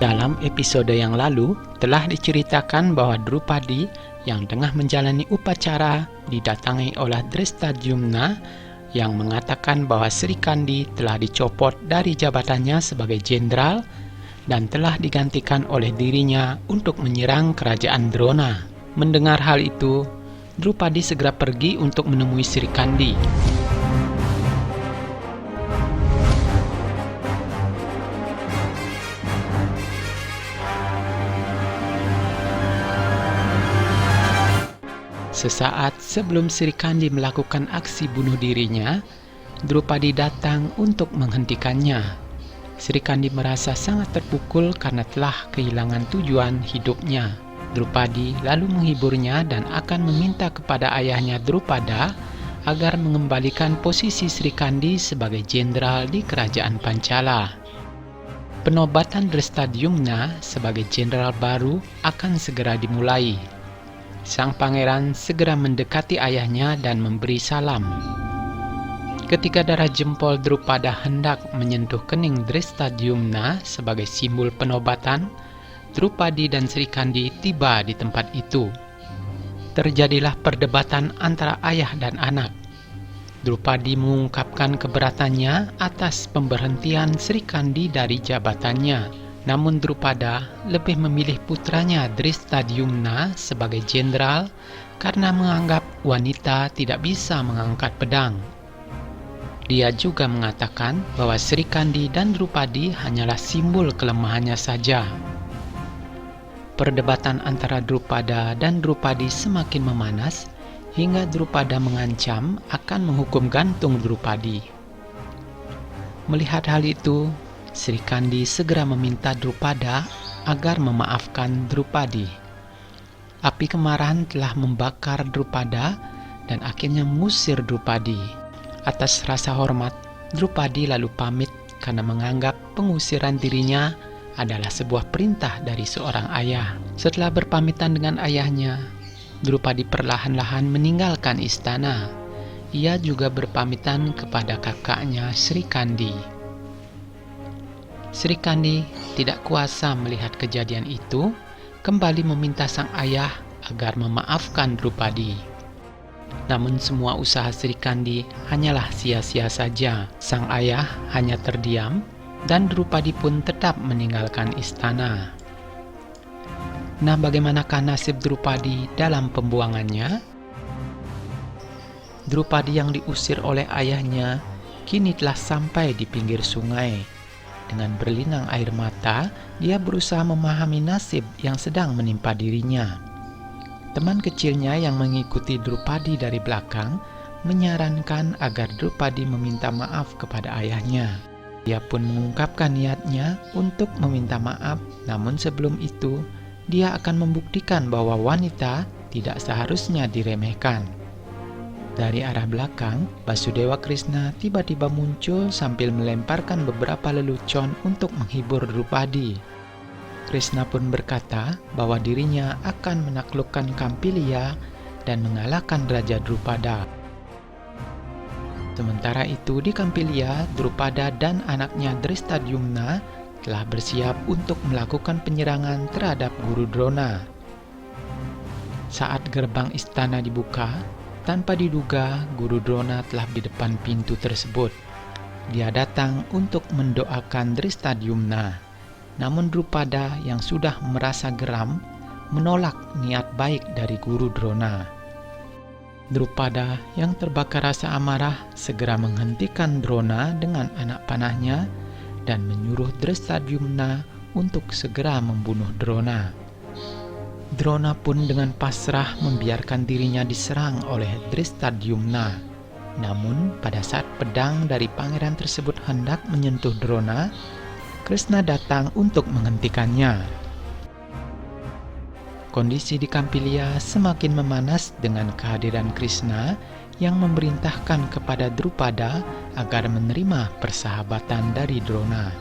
Dalam episode yang lalu, telah diceritakan bahwa Drupadi yang tengah menjalani upacara didatangi oleh Drestadyumna yang mengatakan bahwa Sri Kandi telah dicopot dari jabatannya sebagai jenderal dan telah digantikan oleh dirinya untuk menyerang kerajaan Drona. Mendengar hal itu, Drupadi segera pergi untuk menemui Sri Kandi. Sesaat sebelum Sri Kandi melakukan aksi bunuh dirinya, Drupadi datang untuk menghentikannya. Sri Kandi merasa sangat terpukul karena telah kehilangan tujuan hidupnya. Drupadi lalu menghiburnya dan akan meminta kepada ayahnya Drupada agar mengembalikan posisi Sri Kandi sebagai jenderal di kerajaan Pancala. Penobatan Drestadyumna sebagai jenderal baru akan segera dimulai. Sang pangeran segera mendekati ayahnya dan memberi salam. Ketika darah jempol Drupada hendak menyentuh kening Drestadyumna sebagai simbol penobatan, Drupadi dan Sri Kandi tiba di tempat itu. Terjadilah perdebatan antara ayah dan anak. Drupadi mengungkapkan keberatannya atas pemberhentian Sri Kandi dari jabatannya. Namun Drupada lebih memilih putranya Drestadyumna sebagai jenderal karena menganggap wanita tidak bisa mengangkat pedang. Dia juga mengatakan bahwa Sri Kandi dan Drupadi hanyalah simbol kelemahannya saja. Perdebatan antara Drupada dan Drupadi semakin memanas hingga Drupada mengancam akan menghukum gantung Drupadi. Melihat hal itu, Sri Kandi segera meminta Drupada agar memaafkan Drupadi. Api kemarahan telah membakar Drupada dan akhirnya mengusir Drupadi. Atas rasa hormat, Drupadi lalu pamit karena menganggap pengusiran dirinya adalah sebuah perintah dari seorang ayah. Setelah berpamitan dengan ayahnya, Drupadi perlahan-lahan meninggalkan istana. Ia juga berpamitan kepada kakaknya Sri Kandi. Sri Kandi tidak kuasa melihat kejadian itu, kembali meminta sang ayah agar memaafkan Drupadi. Namun semua usaha Sri Kandi hanyalah sia-sia saja. Sang ayah hanya terdiam dan Drupadi pun tetap meninggalkan istana. Nah, bagaimanakah nasib Drupadi dalam pembuangannya? Drupadi yang diusir oleh ayahnya kini telah sampai di pinggir sungai. Dengan berlinang air mata, dia berusaha memahami nasib yang sedang menimpa dirinya. Teman kecilnya yang mengikuti Drupadi dari belakang menyarankan agar Drupadi meminta maaf kepada ayahnya. Dia pun mengungkapkan niatnya untuk meminta maaf, namun sebelum itu, dia akan membuktikan bahwa wanita tidak seharusnya diremehkan. Dari arah belakang, Basudewa Krishna tiba-tiba muncul sambil melemparkan beberapa lelucon untuk menghibur Drupadi. Krishna pun berkata bahwa dirinya akan menaklukkan Kampilia dan mengalahkan Raja Drupada. Sementara itu di Kampilia, Drupada dan anaknya Drestadyumna telah bersiap untuk melakukan penyerangan terhadap Guru Drona. Saat gerbang istana dibuka, tanpa diduga, Guru Drona telah di depan pintu tersebut. Dia datang untuk mendoakan Drestadyumna. Namun Drupada yang sudah merasa geram menolak niat baik dari Guru Drona. Drupada yang terbakar rasa amarah segera menghentikan Drona dengan anak panahnya dan menyuruh Drestadyumna untuk segera membunuh Drona. Drona pun dengan pasrah membiarkan dirinya diserang oleh Drestadyumna. Namun, pada saat pedang dari pangeran tersebut hendak menyentuh Drona, Krishna datang untuk menghentikannya. Kondisi di Kampilia semakin memanas dengan kehadiran Krishna yang memerintahkan kepada Drupada agar menerima persahabatan dari Drona.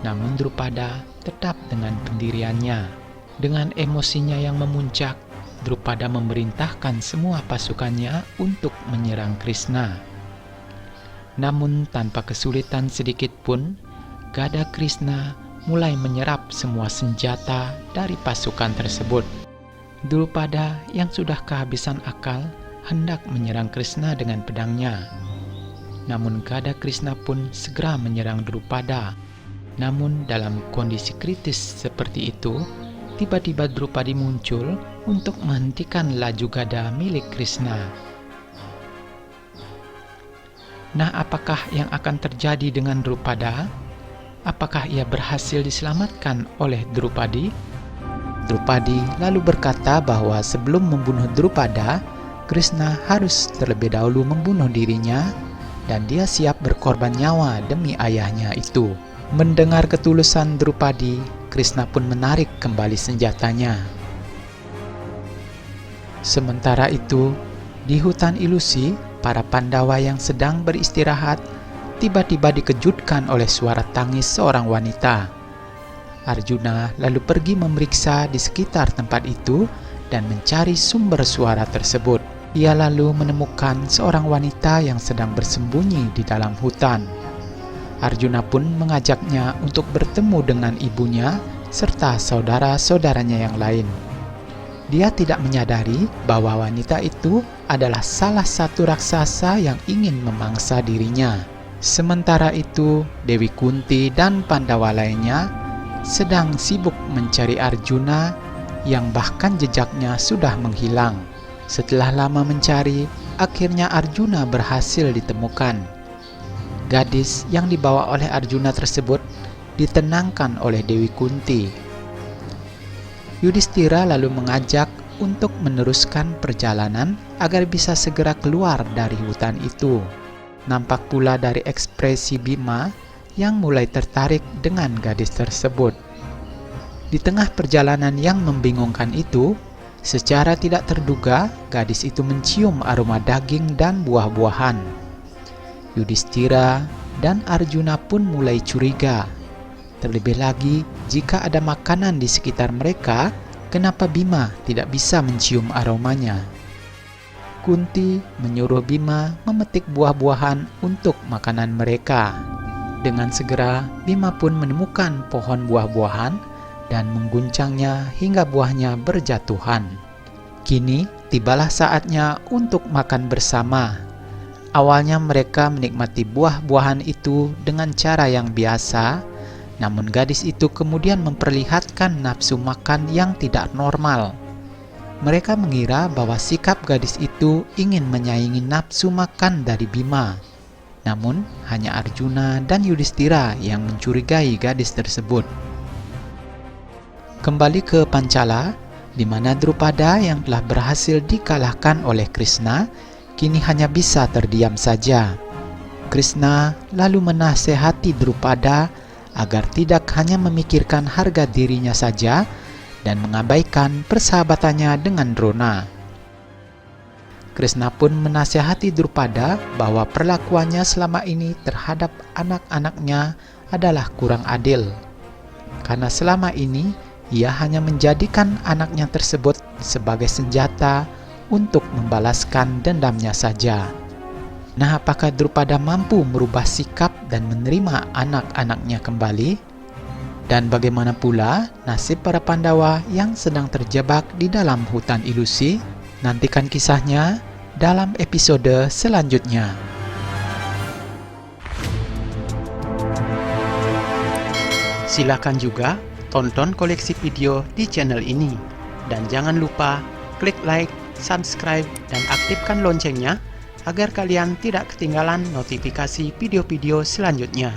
Namun Drupada tetap dengan pendiriannya. Dengan emosinya yang memuncak, Drupada memerintahkan semua pasukannya untuk menyerang Krishna. Namun tanpa kesulitan sedikit pun, gada Krishna mulai menyerap semua senjata dari pasukan tersebut. Drupada yang sudah kehabisan akal hendak menyerang Krishna dengan pedangnya. Namun Gada Krishna pun segera menyerang Drupada. Namun dalam kondisi kritis seperti itu, tiba-tiba Drupadi muncul untuk menghentikan laju gada milik Krishna. Nah, apakah yang akan terjadi dengan Drupada? Apakah ia berhasil diselamatkan oleh Drupadi? Drupadi lalu berkata bahwa sebelum membunuh Drupada, Krishna harus terlebih dahulu membunuh dirinya dan dia siap berkorban nyawa demi ayahnya itu. Mendengar ketulusan Drupadi, Krishna pun menarik kembali senjatanya. Sementara itu, di hutan ilusi, para Pandawa yang sedang beristirahat tiba-tiba dikejutkan oleh suara tangis seorang wanita. Arjuna lalu pergi memeriksa di sekitar tempat itu dan mencari sumber suara tersebut. Ia lalu menemukan seorang wanita yang sedang bersembunyi di dalam hutan. Arjuna pun mengajaknya untuk bertemu dengan ibunya serta saudara-saudaranya yang lain. Dia tidak menyadari bahwa wanita itu adalah salah satu raksasa yang ingin memangsa dirinya. Sementara itu, Dewi Kunti dan Pandawa lainnya sedang sibuk mencari Arjuna yang bahkan jejaknya sudah menghilang. Setelah lama mencari, akhirnya Arjuna berhasil ditemukan. Gadis yang dibawa oleh Arjuna tersebut ditenangkan oleh Dewi Kunti. Yudhistira lalu mengajak untuk meneruskan perjalanan agar bisa segera keluar dari hutan itu. Nampak pula dari ekspresi Bima yang mulai tertarik dengan gadis tersebut. Di tengah perjalanan yang membingungkan itu, secara tidak terduga gadis itu mencium aroma daging dan buah-buahan. Yudhistira dan Arjuna pun mulai curiga. Terlebih lagi, jika ada makanan di sekitar mereka, kenapa Bima tidak bisa mencium aromanya? Kunti menyuruh Bima memetik buah-buahan untuk makanan mereka. Dengan segera, Bima pun menemukan pohon buah-buahan dan mengguncangnya hingga buahnya berjatuhan. Kini, tibalah saatnya untuk makan bersama. Awalnya mereka menikmati buah-buahan itu dengan cara yang biasa, namun gadis itu kemudian memperlihatkan nafsu makan yang tidak normal. Mereka mengira bahwa sikap gadis itu ingin menyaingi nafsu makan dari Bima. Namun, hanya Arjuna dan Yudhistira yang mencurigai gadis tersebut. Kembali ke Pancala, di mana Drupada yang telah berhasil dikalahkan oleh Krishna, kini hanya bisa terdiam saja. Krishna lalu menasehati Drupada agar tidak hanya memikirkan harga dirinya saja dan mengabaikan persahabatannya dengan Drona. Krishna pun menasehati Drupada bahwa perlakuannya selama ini terhadap anak-anaknya adalah kurang adil, karena selama ini ia hanya menjadikan anaknya tersebut sebagai senjata untuk membalaskan dendamnya saja. Nah, apakah Drupada mampu merubah sikap dan menerima anak-anaknya kembali? Dan bagaimana pula nasib para Pandawa yang sedang terjebak di dalam hutan ilusi? Nantikan kisahnya dalam episode selanjutnya. Silakan juga tonton koleksi video di channel ini. Dan jangan lupa klik like, subscribe, dan aktifkan loncengnya agar kalian tidak ketinggalan notifikasi video-video selanjutnya.